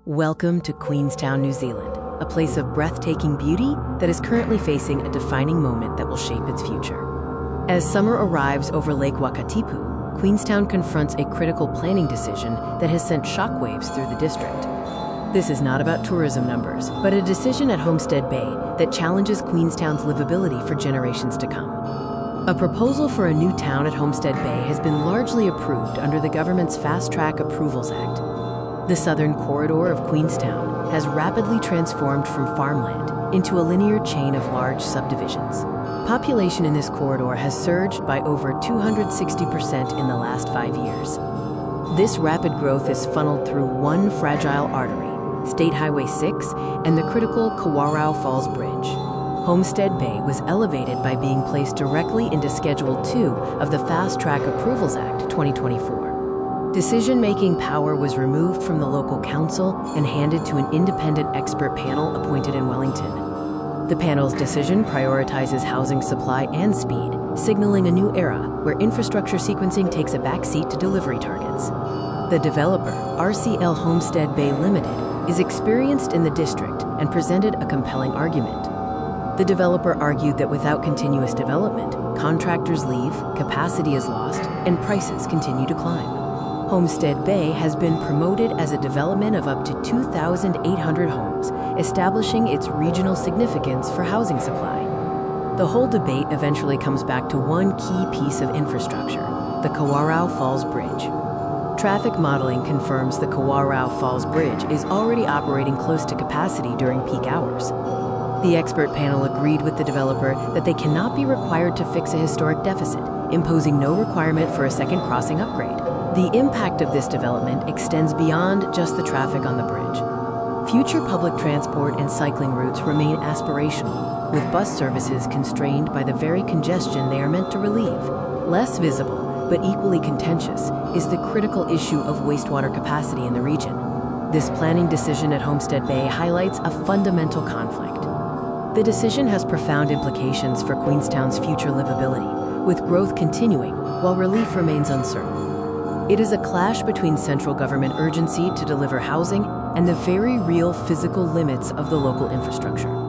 Welcome to Queenstown, New Zealand, a place of breathtaking beauty that is currently facing a defining moment that will shape its future. As summer arrives over Lake Wakatipu, Queenstown confronts a critical planning decision that has sent shockwaves through the district. This is not about tourism numbers, but a decision at Homestead Bay that challenges Queenstown's livability for generations to come. A proposal for a new town at Homestead Bay has been largely approved under the government's Fast Track Approvals Act. The southern corridor of Queenstown has rapidly transformed from farmland into a linear chain of large subdivisions. Population in this corridor has surged by over 260% in the last 5 years. This rapid growth is funneled through one fragile artery, State Highway 6, and the critical Kawarau Falls Bridge. Homestead Bay was elevated by being placed directly into Schedule 2 of the Fast Track Approvals Act 2024. Decision-making power was removed from the local council and handed to an independent expert panel appointed in Wellington. The panel's decision prioritizes housing supply and speed, signaling a new era where infrastructure sequencing takes a backseat to delivery targets. The developer, RCL Homestead Bay Limited, is experienced in the district and presented a compelling argument. The developer argued that without continuous development, contractors leave, capacity is lost, and prices continue to climb. Homestead Bay has been promoted as a development of up to 2,800 homes, establishing its regional significance for housing supply. The whole debate eventually comes back to one key piece of infrastructure, the Kawarau Falls Bridge. Traffic modeling confirms the Kawarau Falls Bridge is already operating close to capacity during peak hours. The expert panel agreed with the developer that they cannot be required to fix a historic deficit, imposing no requirement for a second crossing upgrade. The impact of this development extends beyond just the traffic on the bridge. Future public transport and cycling routes remain aspirational, with bus services constrained by the very congestion they are meant to relieve. Less visible, but equally contentious, is the critical issue of wastewater capacity in the region. This planning decision at Homestead Bay highlights a fundamental conflict. The decision has profound implications for Queenstown's future livability, with growth continuing while relief remains uncertain. It is a clash between central government urgency to deliver housing and the very real physical limits of the local infrastructure.